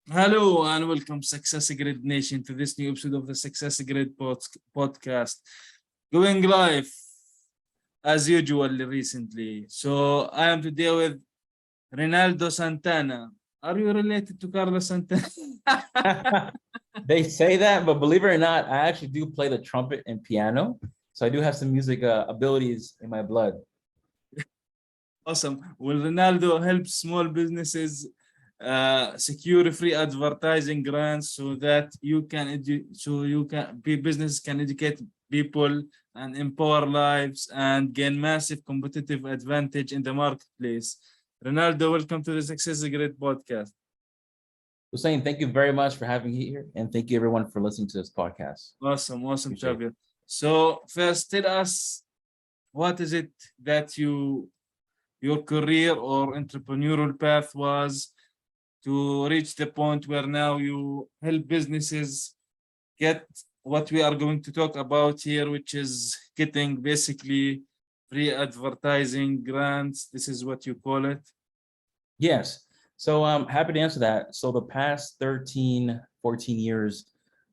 Hello and welcome, Success Grid Nation, to this new episode of the Success Grid podcast. Going live as usual recently. So I am today with Reynaldo Santana. Are you related to Carlos Santana? They say that, but believe it or not, I actually do play the trumpet and piano. So I do have some music abilities in my blood. Awesome. Will Ronaldo help small businesses secure free advertising grants so that business can educate people and empower lives and gain massive competitive advantage in the marketplace. Ronaldo, welcome to the Success Grid podcast. Hussein, thank you very much for having me here. And thank you everyone for listening to this podcast. Awesome, Appreciate it. Xavier. So first, tell us, what is it that your career or entrepreneurial path was to reach the point where now you help businesses get what we are going to talk about here, which is getting basically free advertising grants. This is what you call it. Yes. So I'm happy to answer that. So the past 13, 14 years,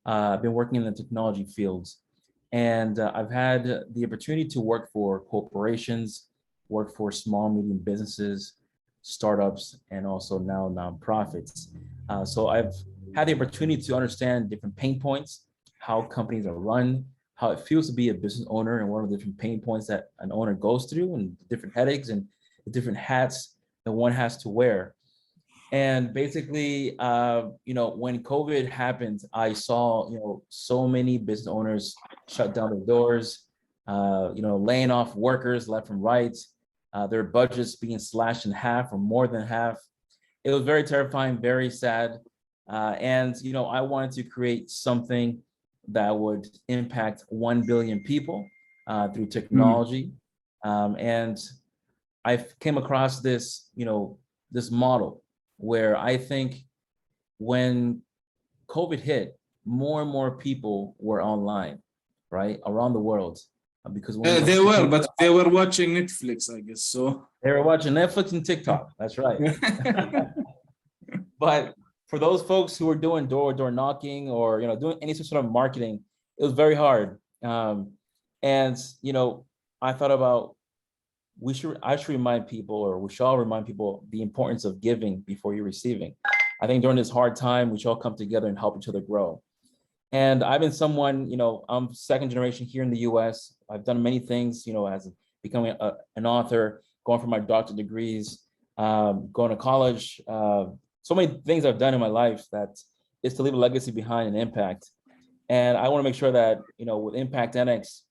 I've been working in the technology fields. And I've had the opportunity to work for corporations, work for small, medium businesses, startups, and also now nonprofits. So I've had the opportunity to understand different pain points, how companies are run, how it feels to be a business owner, and what are the different pain points that an owner goes through, and the different headaches and the different hats that one has to wear. And basically, when COVID happened, I saw, so many business owners shut down their doors, laying off workers left and right, their budgets being slashed in half or more than half. It was very terrifying, very sad. And I wanted to create something that would impact 1 billion people through technology. And I came across this model where I think when COVID hit, more and more people were online, right, around the world, because They were watching Netflix, I guess. So they were watching Netflix and TikTok. That's right. But for those folks who were doing door knocking or doing any sort of marketing, it was very hard. And I thought about I should remind people, or we should all remind people, the importance of giving before you're receiving. I think during this hard time, we should all come together and help each other grow. And I've been someone, I'm second generation here in the US. I've done many things, as becoming an author, going for my doctorate degrees, going to college. So many things I've done in my life that is to leave a legacy behind, an impact. And I want to make sure that, with ImpactAnnex,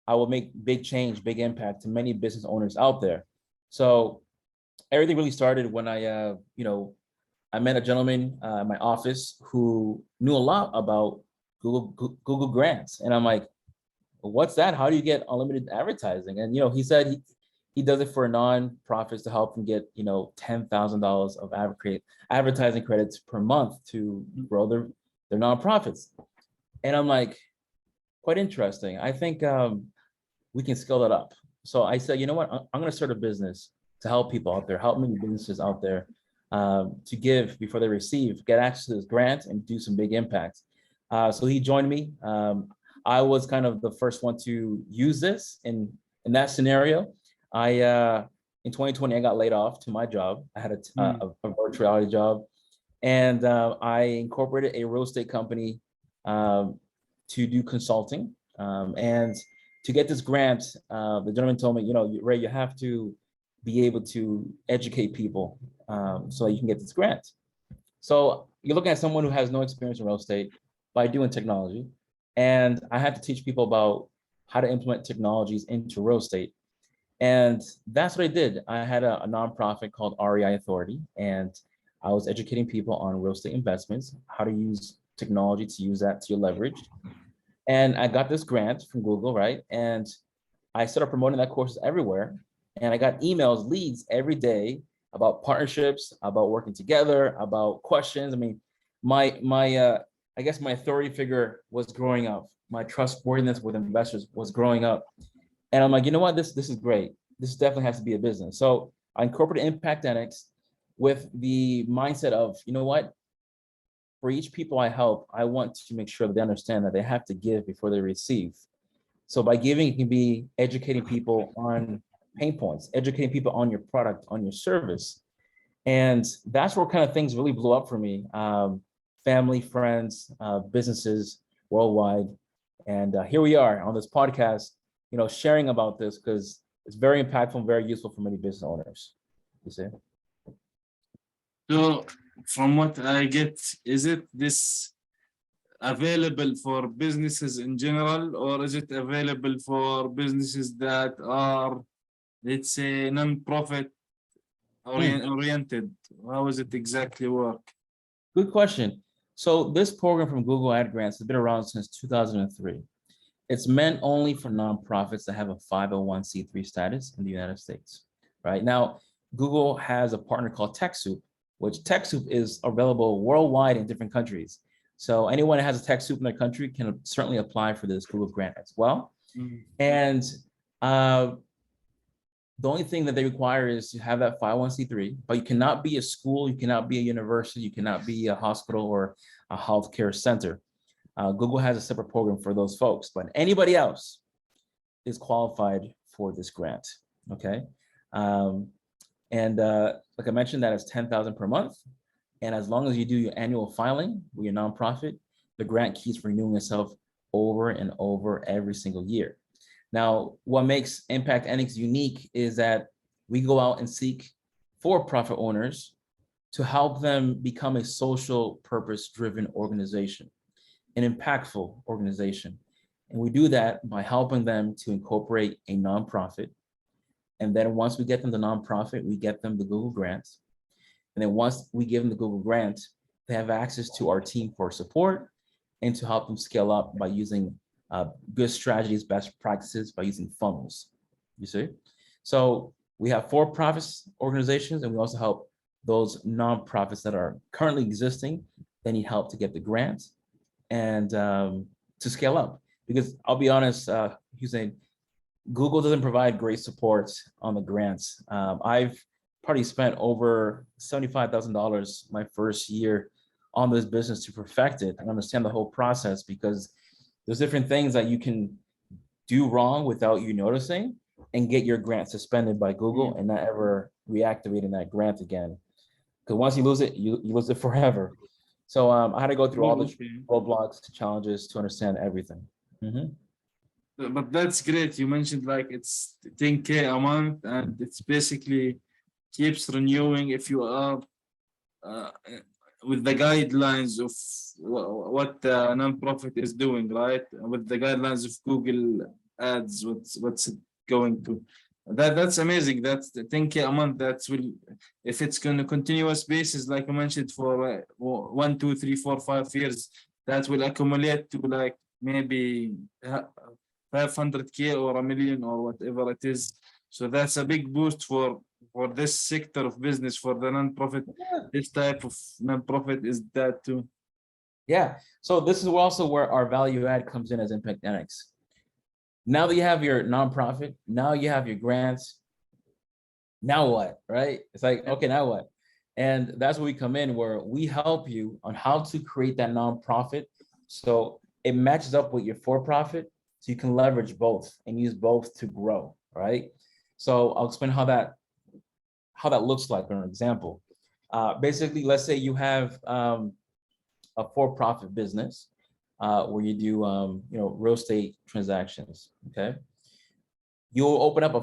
I will make big change, big impact to many business owners out there. So everything really started when I met a gentleman in my office who knew a lot about Google grants. And I'm like, what's that? How do you get unlimited advertising? And, he said he does it for nonprofits to help them get, $10,000 of advertising credits per month to grow their nonprofits. And I'm like, quite interesting. I think we can scale that up. So I said, you know what? I'm going to start a business to help people out there, help many businesses out there to give before they receive, get access to this grant and do some big impact. So he joined me. I was kind of the first one to use this in that scenario. In 2020, I got laid off to my job. I had a virtual reality job, and I incorporated a real estate company to do consulting. And to get this grant, the gentleman told me, Ray, you have to be able to educate people so you can get this grant. So you're looking at someone who has no experience in real estate by doing technology. And I had to teach people about how to implement technologies into real estate. And that's what I did. I had a nonprofit called REI Authority, and I was educating people on real estate investments, how to use technology to use that to your leverage. And I got this grant from Google, right? And I started promoting that course everywhere. And I got emails, leads every day about partnerships, about working together, about questions. I mean, I guess my authority figure was growing up. My trustworthiness with investors was growing up. And I'm like, you know what? This is great. This definitely has to be a business. So I incorporated ImpactAnnex with the mindset of, you know what? for each people I help, I want to make sure that they understand that they have to give before they receive. So by giving, it can be educating people on pain points, educating people on your product, on your service. And that's where kind of things really blew up for me. Family, friends, businesses worldwide. And here we are on this podcast, sharing about this because it's very impactful and very useful for many business owners. You see? So from what I get, is it this available for businesses in general, or is it available for businesses that are, let's say, non-profit oriented? How does it exactly work? Good question. So this program from Google Ad Grants has been around since 2003. It's meant only for nonprofits that have a 501c3 status in the United States. Right now, Google has a partner called TechSoup, which TechSoup is available worldwide in different countries. So anyone that has a TechSoup in their country can certainly apply for this Google grant as well. And the only thing that they require is to have that 501c3, but you cannot be a school, you cannot be a university, you cannot be a hospital or a healthcare center. Google has a separate program for those folks, but anybody else is qualified for this grant, okay? Like I mentioned, that is $10,000 per month. And as long as you do your annual filing with your nonprofit, the grant keeps renewing itself over and over every single year. Now, what makes ImpactAnnex unique is that we go out and seek for-profit owners to help them become a social purpose-driven organization, an impactful organization. And we do that by helping them to incorporate a nonprofit. And then once we get them the nonprofit, we get them the Google grant. And then once we give them the Google grant, they have access to our team for support and to help them scale up by using good strategies, best practices, by using funnels, you see? So we have for-profit organizations, and we also help those nonprofits that are currently existing. They need help to get the grant and to scale up. Because I'll be honest, Hussein, Google doesn't provide great support on the grants. I've probably spent over $75,000 my first year on this business to perfect it and understand the whole process, because there's different things that you can do wrong without you noticing and get your grant suspended by Google and not ever reactivating that grant again. Because once you lose it, you lose it forever. So I had to go through all the roadblocks, challenges to understand everything. But that's great. You mentioned like it's 10K a month, and it's basically keeps renewing if you are with the guidelines of what the nonprofit is doing, right? With the guidelines of Google Ads, what's it going to? That's amazing. That's 10K a month. That's will, if it's on a continuous basis, like I mentioned, for 1, 2, 3, 4, 5 years, that will accumulate to like maybe 500K or 1 million or whatever it is. So that's a big boost for this sector of business, for the nonprofit. This type of nonprofit is that too. Yeah. So this is also where our value add comes in as ImpactAnnex. Now that you have your nonprofit, now you have your grants. Now what, right? It's like, okay, now what? And that's where we come in, where we help you on how to create that nonprofit so it matches up with your for-profit, so you can leverage both and use both to grow, right? So I'll explain how that looks like on an example. Basically, let's say you have a for-profit business where you do real estate transactions. Okay, you'll open up a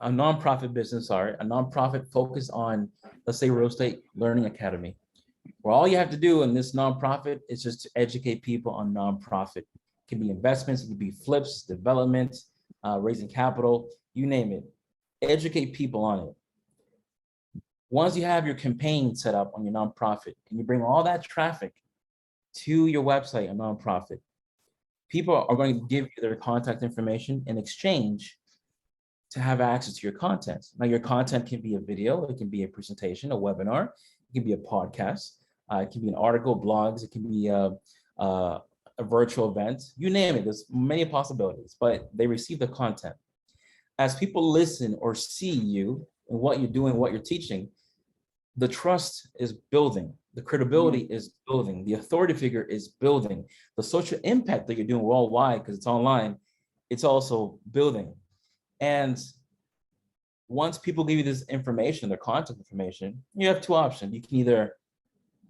nonprofit business, a nonprofit focused on, let's say, real estate learning academy, where all you have to do in this nonprofit is just to educate people on nonprofit. It can be investments, it can be flips, development, raising capital, you name it. Educate people on it. Once you have your campaign set up on your nonprofit and you bring all that traffic to your website, a nonprofit, people are going to give you their contact information in exchange to have access to your content. Now, your content can be a video, it can be a presentation, a webinar, it can be a podcast, it can be an article, blogs, it can be a virtual event, you name it. There's many possibilities, but they receive the content. As people listen or see you and what you're doing, what you're teaching, the trust is building, the credibility is building, the authority figure is building, the social impact that you're doing worldwide, because it's online, it's also building. And once people give you this information, their contact information, you have two options. You can either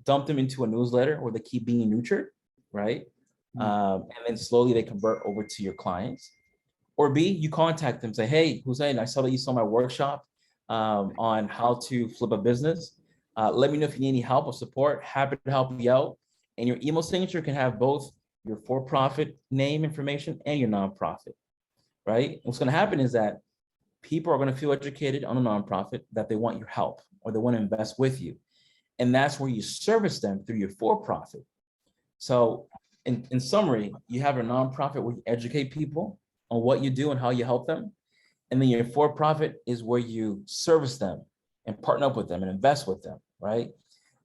dump them into a newsletter where they keep being nurtured, right? And then slowly they convert over to your clients. Or B, you contact them, say, hey, Hussein, I saw that you saw my workshop on how to flip a business. Let me know if you need any help or support. Happy to help you out. And your email signature can have both your for-profit name information and your nonprofit, right? What's going to happen is that people are going to feel educated on a nonprofit, that they want your help or they want to invest with you. And that's where you service them through your for-profit. So in summary, you have a nonprofit where you educate people on what you do and how you help them. And then your for-profit is where you service them and partner up with them and invest with them, right?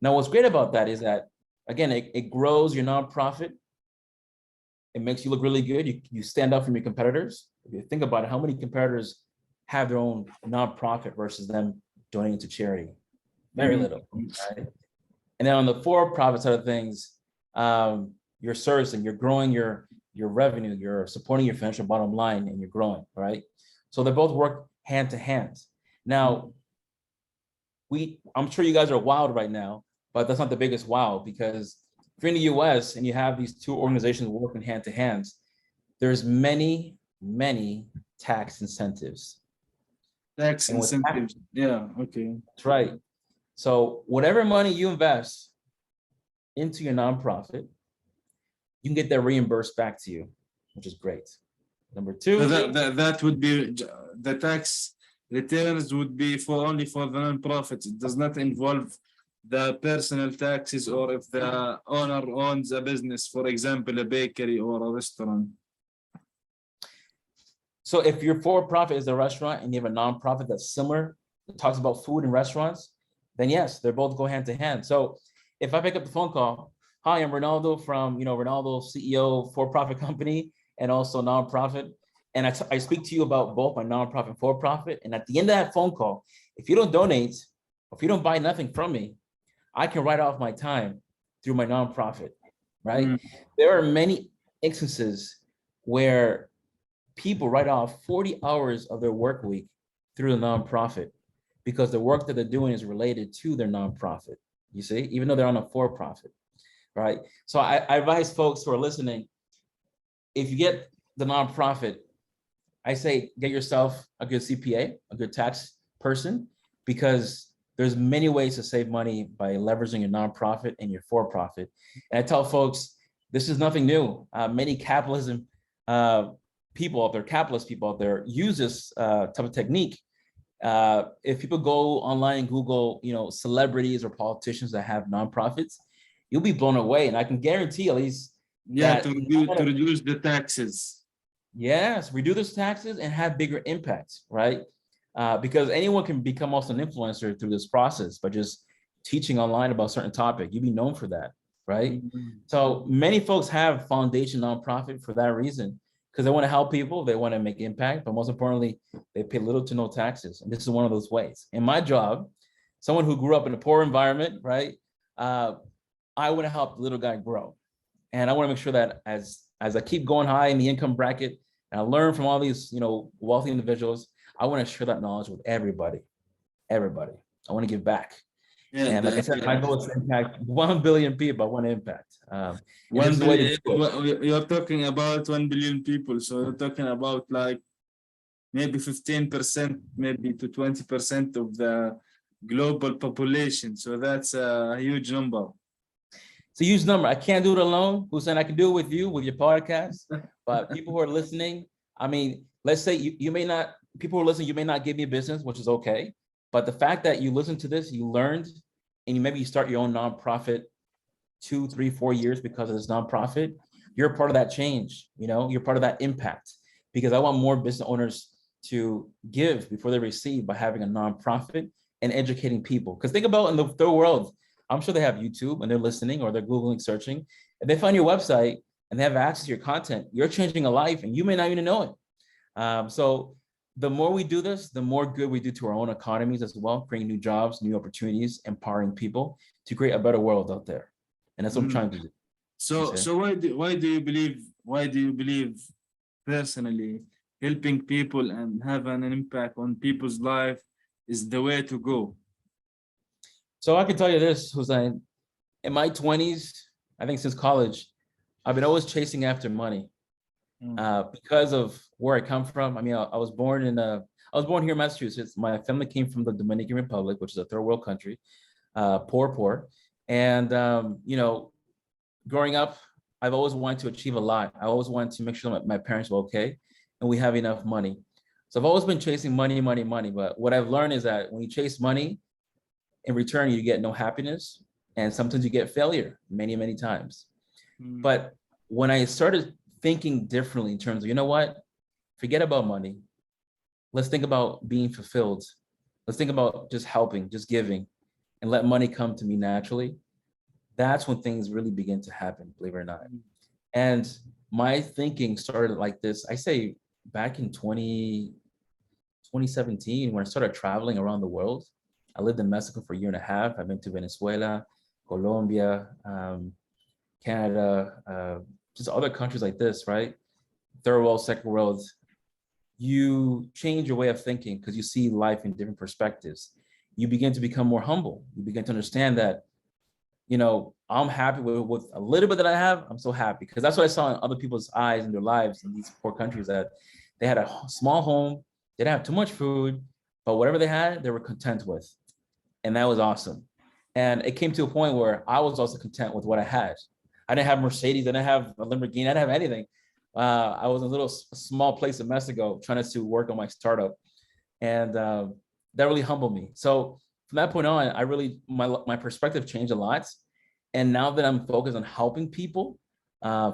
Now, what's great about that is that, again, it grows your nonprofit. It makes you look really good. You stand out from your competitors. If you think about it, how many competitors have their own nonprofit versus them donating to charity? Very little, right? And then on the for-profit side of things, you're servicing, you're growing your revenue, you're supporting your financial bottom line, and you're growing, right? So they both work hand to hand. Now, I'm sure you guys are wild right now, but that's not the biggest wow, because if you're in the US and you have these two organizations working hand to hand, there's many, many tax incentives. Tax incentives, yeah, okay. That's right. So whatever money you invest into your nonprofit, you can get that reimbursed back to you, which is great. Number two, so that would be the tax returns would be only for the nonprofits. It does not involve the personal taxes, or if the owner owns a business, for example, a bakery or a restaurant. So if your for-profit is a restaurant and you have a nonprofit that's similar, that talks about food and restaurants, then yes, they're both go hand to hand. So if I pick up the phone call, hi, I'm Reynaldo from, Reynaldo CEO for-profit company and also nonprofit. And I speak to you about both my nonprofit and for-profit. And at the end of that phone call, if you don't donate, if you don't buy nothing from me, I can write off my time through my nonprofit, right? There are many instances where people write off 40 hours of their work week through the nonprofit because the work that they're doing is related to their nonprofit, you see, even though they're on a for-profit, right? So I advise folks who are listening, if you get the nonprofit, I say get yourself a good CPA, a good tax person, because there's many ways to save money by leveraging your nonprofit and your for-profit. And I tell folks, this is nothing new. Many capitalism people out there, capitalist people out there, use this type of technique. If people go online and Google, celebrities or politicians that have nonprofits, you'll be blown away. And I can guarantee at least to reduce the taxes. Yes, reduce taxes and have bigger impacts, right? Because anyone can become also an influencer through this process by just teaching online about a certain topic. You'd be known for that, right? So many folks have foundation nonprofit for that reason, because they want to help people, they want to make impact, but most importantly, they pay little to no taxes. And this is one of those ways. In my job, someone who grew up in a poor environment, right? I want to help the little guy grow. And I want to make sure that as I keep going high in the income bracket, and I learn from all these, wealthy individuals, I want to share that knowledge with everybody. I want to give back. Yeah, and like I said, my goal is to impact 1 billion people. I want to impact. 1 billion, you're talking about 1 billion people. So you're talking about like maybe 15%, maybe to 20% of the global population. So that's a huge number. It's a huge number. I can't do it alone. Hussein, I can do it with you, with your podcast. But people who are listening, I mean, let's say you may not, people who are listening, you may not give me a business, which is okay. But the fact that you listen to this, you learned, and maybe you start your own nonprofit 2, 3, 4 years because of this nonprofit, you're part of that change. You're part of that impact, because I want more business owners to give before they receive by having a nonprofit and educating people. Because think about in the third world, I'm sure they have YouTube and they're listening or they're Googling, searching. If they find your website and they have access to your content, you're changing a life and you may not even know it. So the more we do this, the more good we do to our own economies as well, creating new jobs, new opportunities, empowering people to create a better world out there. And that's what I'm trying to do. So Okay. so why do you believe personally helping people and having an impact on people's life is the way to go? So I can tell you this, Hussein, in my 20s, I think since college, I've been always chasing after money. Because of where I come from. I mean, I was born here in Massachusetts. My family came from the Dominican Republic, which is a third world country, poor. And, you know, growing up, I've always wanted to achieve a lot. I always wanted to make sure that my parents were okay and we have enough money. So I've always been chasing money. But what I've learned is that when you chase money, in return, you get no happiness. And sometimes you get failure many times. But when I started thinking differently in terms of, you know what, forget about money. Let's think about being fulfilled. Let's think about just helping, just giving, and let money come to me naturally. That's when things really begin to happen, believe it or not. And my thinking started like this, I say back in 2017, when I started traveling around the world. I lived in Mexico for a year and a half. I've been to Venezuela, Colombia, Canada, just other countries like this, right? Third world, second world. You change your way of thinking because you see life in different perspectives. You begin to become more humble. You begin to understand that, you know, I'm happy with a little bit that I have. I'm so happy because that's what I saw in other people's eyes and their lives in these poor countries, that they had a small home, they didn't have too much food, but whatever they had, they were content with. And that was awesome. And it came to a point where I was also content with what I had. I didn't have Mercedes, I didn't have a Lamborghini, I didn't have anything. I was in a little small place in Mexico trying to work on my startup. And that really humbled me. So from that point on, I really, my perspective changed a lot. And now that I'm focused on helping people,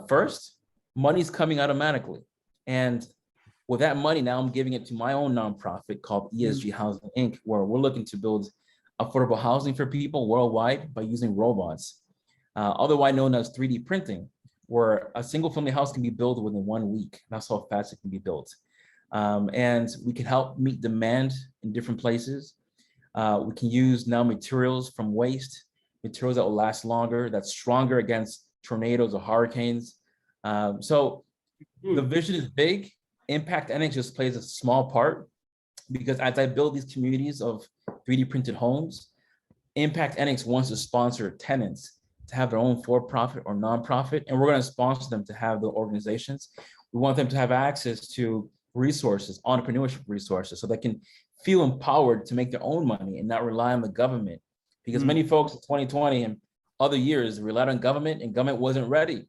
first, money's coming automatically. And with that money, now I'm giving it to my own nonprofit called ESG Housing Inc., where we're looking to build affordable housing for people worldwide by using robots, otherwise known as 3D printing, where a single family house can be built within 1 week. That's how fast it can be built. And we can help meet demand in different places. We can use now materials from waste, materials that will last longer, that's stronger against tornadoes or hurricanes. So the vision is big. ImpactAnnex just plays a small part, because as I build these communities of 3D printed homes, ImpactAnnex wants to sponsor tenants to have their own for-profit or nonprofit, and we're going to sponsor them to have the organizations. We want them to have access to resources, entrepreneurship resources, so they can feel empowered to make their own money and not rely on the government. Because many folks in 2020 and other years relied on government, and government wasn't ready.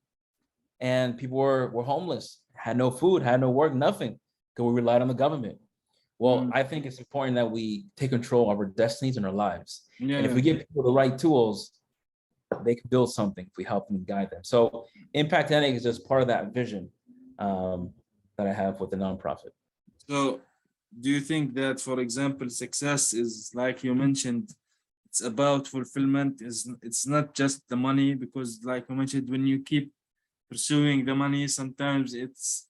And people were homeless, had no food, had no work, nothing, because we relied on the government. Well, I think it's important that we take control of our destinies and our lives. And if we give people the right tools, they can build something if we help them and guide them. So ImpactAnnex is just part of that vision that I have with the nonprofit. So do you think that, for example, success is, like you mentioned, it's about fulfillment, it's not just the money? Because like you mentioned, when you keep pursuing the money, sometimes it's,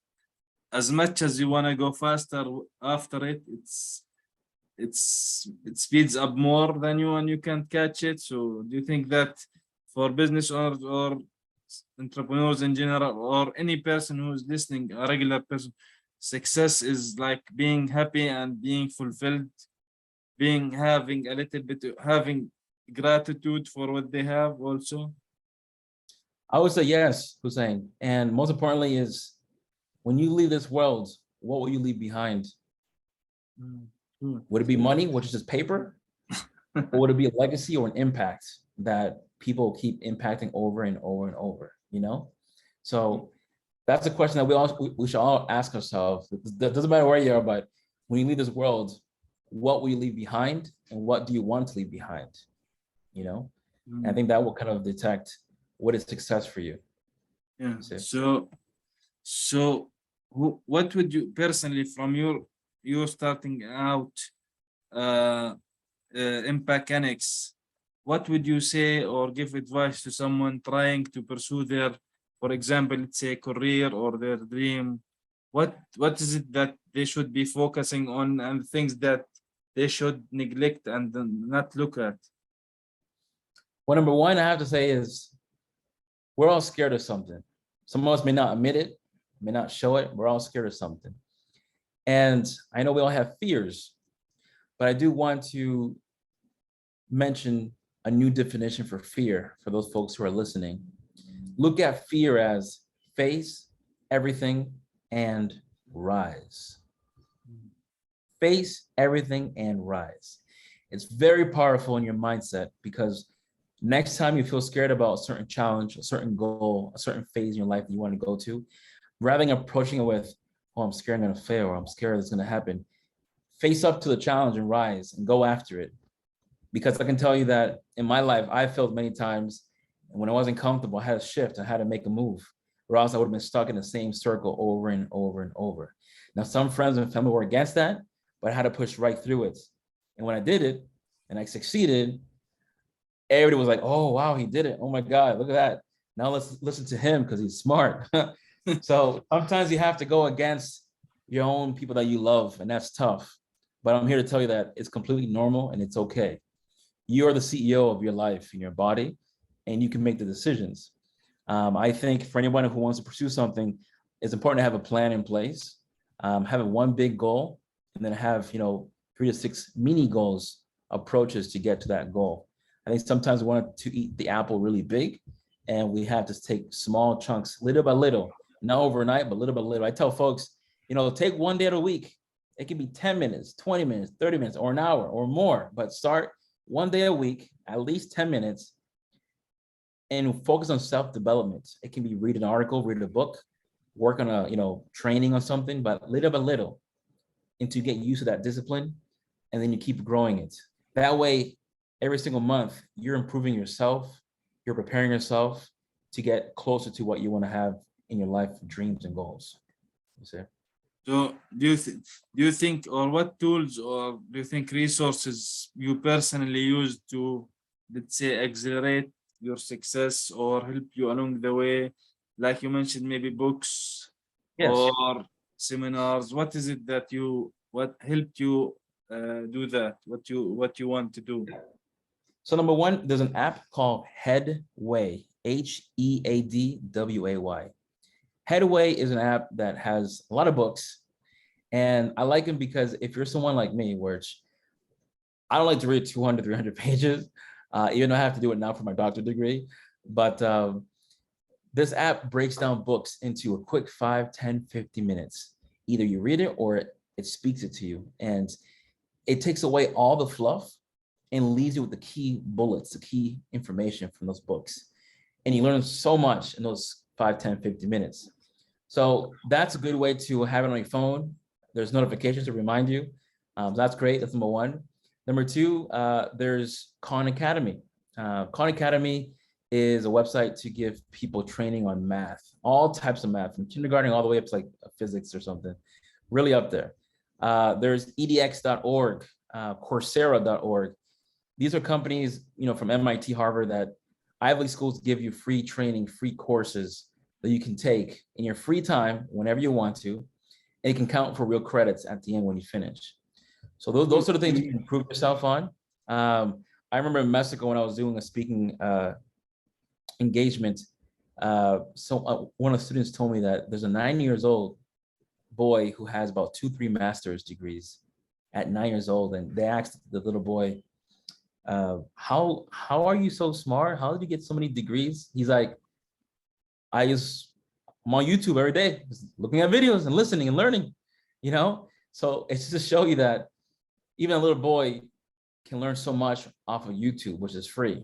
as much as you want to go faster after it, it speeds up more than you, and you can't catch it. So do you think that for business owners or entrepreneurs in general, or any person who is listening, a regular person, success is like being happy and being fulfilled, having a little bit, having gratitude for what they have also? I would say yes, Hussein. And most importantly is, when you leave this world, what will you leave behind? Would it be money, which is just paper? Or would it be a legacy or an impact that people keep impacting over and over and over, you know? So that's a question that we should all ask ourselves. It doesn't matter where you are, but when you leave this world, what will you leave behind, and what do you want to leave behind? You know? And I think that will kind of detect what is success for you. Yeah. So what would you personally, from your starting out ImpactAnnex, what would you say or give advice to someone trying to pursue their, for example, let's say career or their dream what is it that they should be focusing on and things that they should neglect and not look at? Well, number one, I have to say is we're all scared of something. Some of us may not admit it, may not show it. We're all scared of something. And I know we all have fears, but I do want to mention a new definition for fear for those folks who are listening. Look at fear as face everything and rise. Face everything and rise. It's very powerful in your mindset, because next time you feel scared about a certain challenge, a certain goal, a certain phase in your life that you want to go to, rather than approaching it with, oh, I'm scared I'm going to fail, or I'm scared it's going to happen, face up to the challenge and rise and go after it. Because I can tell you that in my life, I failed many times. And when I wasn't comfortable, I had to shift. I had to make a move, or else I would have been stuck in the same circle over and over and over. Now, some friends and family were against that, but I had to push right through it. And when I did it and I succeeded, everybody was like, oh, wow, he did it. Oh my God, look at that. Now let's listen to him because he's smart. So sometimes you have to go against your own people that you love, and that's tough. But I'm here to tell you that it's completely normal and it's okay. You're the CEO of your life and your body, and you can make the decisions. I think for anyone who wants to pursue something, it's important to have a plan in place, have one big goal, and then have 3 to 6 mini goals, approaches to get to that goal. I think sometimes we want to eat the apple really big, and we have to take small chunks, little by little, not overnight, but little by little. I tell folks, take one day of the week. It can be 10 minutes, 20 minutes, 30 minutes, or an hour or more, but start one day a week, at least 10 minutes, and focus on self-development. It can be read an article, read a book, work on a training on something, but little by little, until you get used to that discipline, and then you keep growing it. That way, every single month, you're improving yourself, you're preparing yourself to get closer to what you want to have in your life, dreams and goals. You see? So do you think, or what tools, or do you think resources you personally use to, let's say, accelerate your success or help you along the way? Like you mentioned, maybe books, Yes. or seminars. What is it that what helped you do that? What you want to do? So number one, there's an app called Headway, Headway. Headway is an app that has a lot of books, and I like them because if you're someone like me, which I don't like to read 200, 300 pages, even though I have to do it now for my doctorate degree, but this app breaks down books into a quick 5, 10, 15 minutes. Either you read it or it speaks it to you, and it takes away all the fluff and leaves you with the key bullets, the key information from those books. And you learn so much in those 5, 10, 15 minutes. So that's a good way to have it on your phone. There's notifications to remind you. That's great. That's number one. Number two, there's Khan Academy. Khan Academy is a website to give people training on math, all types of math, from kindergarten all the way up to like physics or something, really up there. There's edx.org, coursera.org. These are companies, from MIT, Harvard, that Ivy League schools give you free training, free courses that you can take in your free time whenever you want to, and it can count for real credits at the end when you finish. So those are the things you can improve yourself on. I remember in Mexico when I was doing a speaking engagement, one of the students told me that there's a 9-year-old boy who has about 2-3 master's degrees at 9 years old, and they asked the little boy, how are you so smart? How did you get so many degrees? He's like, I'm on YouTube every day, just looking at videos and listening and learning, So it's just to show you that even a little boy can learn so much off of YouTube, which is free.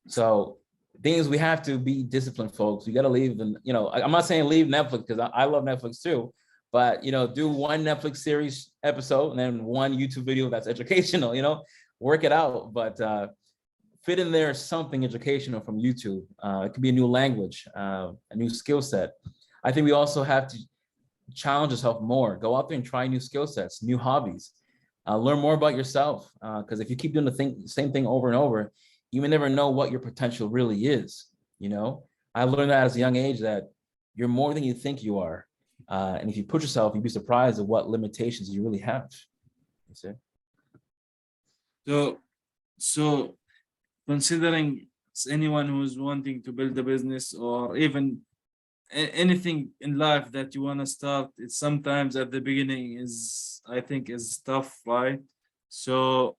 So things, we have to be disciplined, folks. You got to leave them, I'm not saying leave Netflix, because I love Netflix too, but, do one Netflix series episode and then one YouTube video that's educational, work it out, but fit in there something educational from YouTube. It could be a new language, a new skill set. I think we also have to challenge yourself more. Go out there and try new skill sets, new hobbies. Learn more about yourself, because if you keep doing the same thing over and over, you may never know what your potential really is. I learned that as a young age, that you're more than you think you are. And if you push yourself, you'd be surprised at what limitations you really have. You see? So considering anyone who's wanting to build a business or even anything in life that you want to start, it's sometimes at the beginning is, I think, is tough, right? So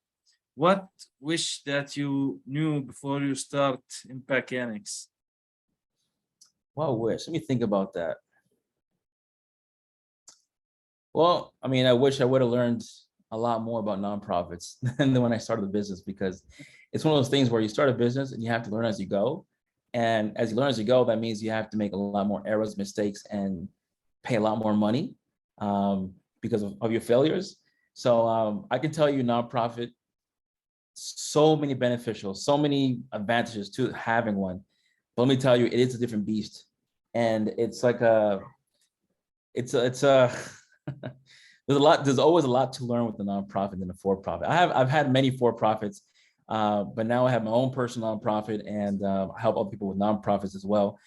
what wish that you knew before you start ImpactAnnex? Well, wish. Let me think about that. Well, I mean, I wish I would have learned a lot more about nonprofits than when I started the business, because it's one of those things where you start a business and you have to learn as you go. And as you learn as you go, that means you have to make a lot more errors, mistakes, and pay a lot more money because of your failures. So I can tell you nonprofit, so many beneficial, so many advantages to having one. But let me tell you, it is a different beast. And it's like it's a there's always a lot to learn with the nonprofit than a for-profit. I've had many for-profits, but now I have my own personal nonprofit, and I help other people with nonprofits as well.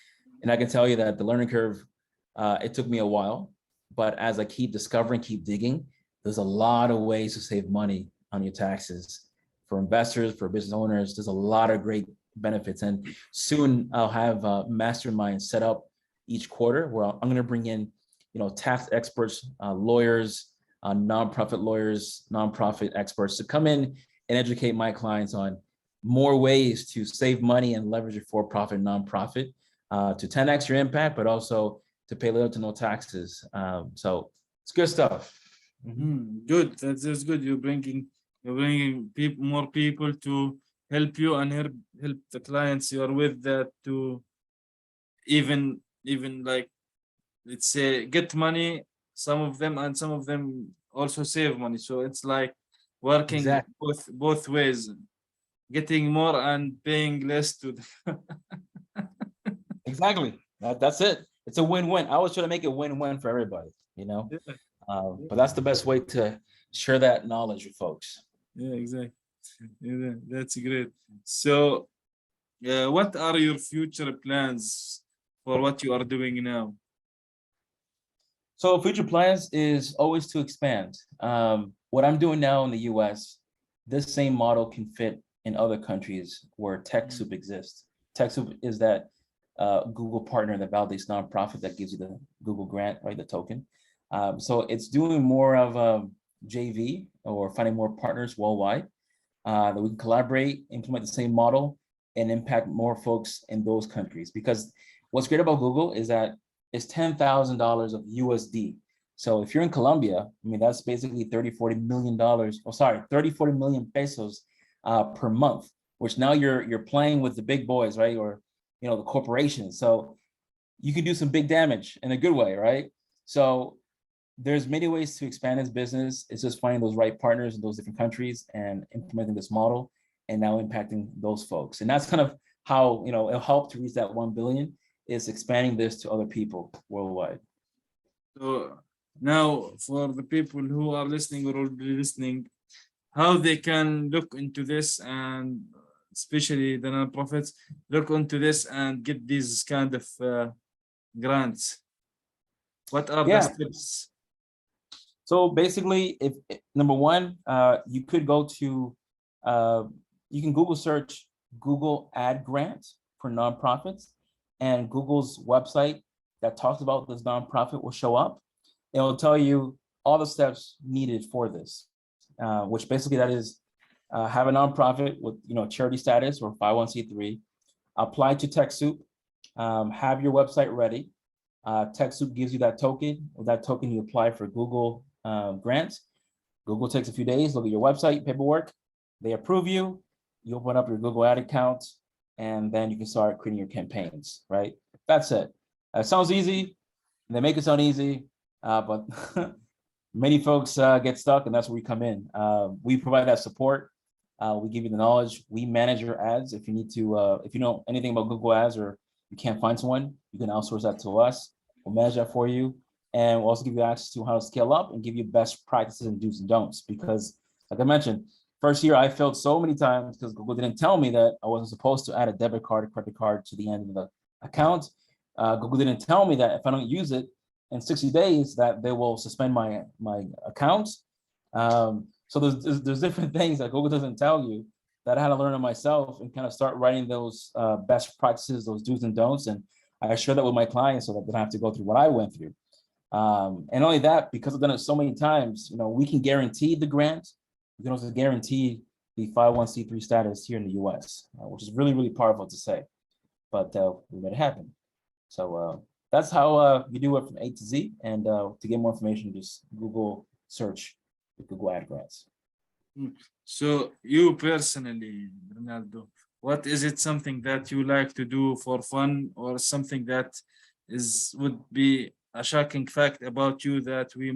And I can tell you that the learning curve, it took me a while, but as I keep discovering, keep digging, there's a lot of ways to save money on your taxes. For investors, for business owners, there's a lot of great benefits. And soon I'll have masterminds set up each quarter where I'm going to bring in, tax experts, lawyers, nonprofit lawyers, nonprofit experts to come in and educate my clients on more ways to save money and leverage your for-profit nonprofit to 10x your impact, but also to pay little to no taxes. So it's good stuff. Good. That's good. You're bringing more people to help you and help the clients you are with, that to even like, let's say, get money, some of them, and some of them also save money. So it's like working Exactly. both ways, getting more and paying less to the Exactly. That's it. It's a win-win. I always try to make it win-win for everybody, Yeah. but that's the best way to share that knowledge with folks. Yeah, exactly. Yeah, that's great. So what are your future plans for what you are doing now? So future plans is always to expand. What I'm doing now in the US, this same model can fit in other countries where TechSoup exists. TechSoup is that Google partner that validates nonprofit that gives you the Google grant, right, the token. So it's doing more of a JV, or finding more partners worldwide that we can collaborate, implement the same model, and impact more folks in those countries. Because what's great about Google is that it's $10,000 of USD. So if you're in Colombia, I mean, that's basically $30-40 million, 30-40 million pesos per month, which now you're playing with the big boys, right? Or, the corporations. So you can do some big damage in a good way, right? So there's many ways to expand this business. It's just finding those right partners in those different countries and implementing this model, and now impacting those folks. And that's kind of how, it'll help to reach that 1 billion, is expanding this to other people worldwide. So now, for the people who are listening or will be listening, how they can look into this, and especially the nonprofits, look into this and get these kind of grants. What are the Yeah. steps? So basically, if number one, you could go to, you can Google search Google Ad Grant for nonprofits, and Google's website that talks about this nonprofit will show up. It will tell you all the steps needed for this, which basically that is have a nonprofit with charity status or 501c3, apply to TechSoup, have your website ready. TechSoup gives you that token. With that token, you apply for Google grants. Google takes a few days, look at your website, paperwork, they approve you, you open up your Google ad account, and then you can start creating your campaigns, right? That's it. It sounds easy. They make it sound easy, but many folks get stuck, and that's where we come in. We provide that support. We give you the knowledge. We manage your ads. If you need to, if you know anything about Google ads, or you can't find someone, you can outsource that to us. We'll manage that for you. And we'll also give you access to how to scale up and give you best practices and do's and don'ts. Because like I mentioned, first year I failed so many times because Google didn't tell me that I wasn't supposed to add a debit card or credit card to the end of the account. Google didn't tell me that if I don't use it, in 60 days that they will suspend my account. So there's different things that Google doesn't tell you that I had to learn it myself and kind of start writing those best practices, those do's and don'ts. And I share that with my clients so that they don't have to go through what I went through. And only that, because I've done it so many times, we can guarantee the grant. We can also guarantee the 501c3 status here in the US, which is really, really powerful to say, but we made it happen. So that's how you do it from A to Z. And to get more information, just Google search Google Ad Grants. So you personally, Reynaldo, what is it something that you like to do for fun, or something that would be a shocking fact about you that we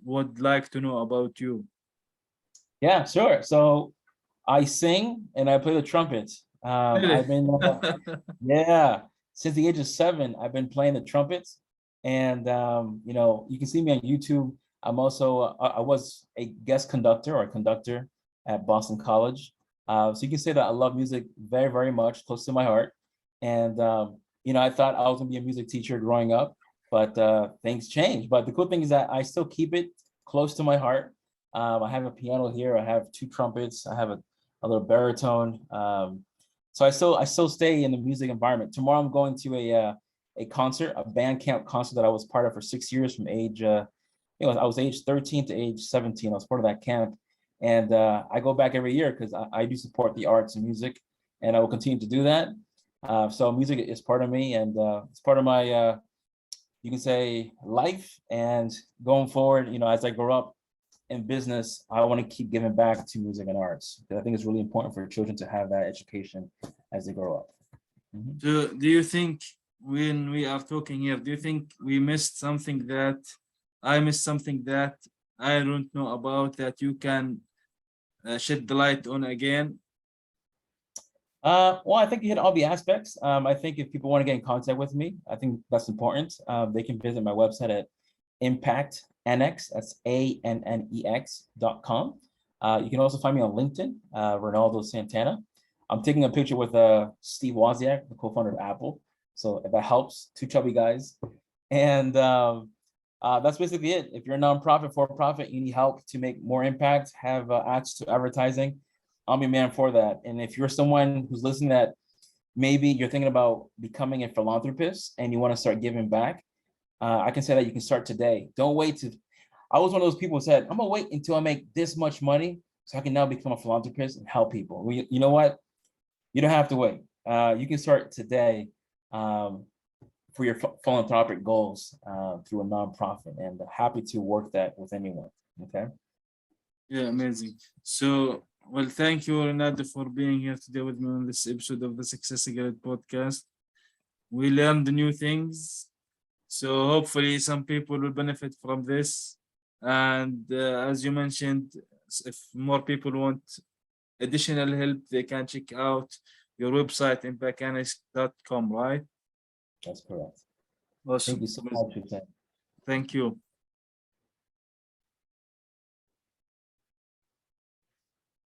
would like to know about you? Yeah, sure. So I sing and I play the trumpet. Really? I've been, yeah, since the age of 7, I've been playing the trumpet. And, you can see me on YouTube. I'm also, I was a guest conductor or conductor at Boston College. So you can say that I love music very, very much, close to my heart. And, I thought I was gonna be a music teacher growing up, but things changed. But the cool thing is that I still keep it close to my heart. I have a piano here. I have 2 trumpets. I have a little baritone. So I still stay in the music environment. Tomorrow I'm going to a concert, a band camp concert that I was part of for 6 years from age, I was age 13 to age 17. I was part of that camp. And I go back every year because I do support the arts and music, and I will continue to do that. So music is part of me, and it's part of my, you can say, life. And going forward, as I grow up in business, I want to keep giving back to music and arts, because I think it's really important for children to have that education as they grow up. So do you think, when we are talking here, do you think we missed something that I missed something that I don't know about that you can shed the light on again? Well, I think you hit all the aspects. I think if people want to get in contact with me, I think that's important. They can visit my website at ImpactAnnex, that's ANNEX.com. You can also find me on LinkedIn, Reynaldo Santana. I'm taking a picture with Steve Wozniak, the co-founder of Apple. So if that helps, 2 chubby guys. And that's basically it. If you're a nonprofit, for-profit, you need help to make more impact, have access to advertising, I'll be a man for that. And if you're someone who's listening that maybe you're thinking about becoming a philanthropist and you want to start giving back, I can say that you can start today. Don't wait I was one of those people who said, I'm gonna wait until I make this much money so I can now become a philanthropist and help people. Well, you know what? You don't have to wait. You can start today for your philanthropic goals through a nonprofit, and happy to work that with anyone. Okay. Yeah, amazing. So, well, thank you, Reynaldo, for being here today with me on this episode of the Success Guide podcast. We learned new things, so hopefully some people will benefit from this. And as you mentioned, if more people want additional help, they can check out your website, ImpactAnnex.com, right? That's correct. Awesome. Thank you so much. Thank you.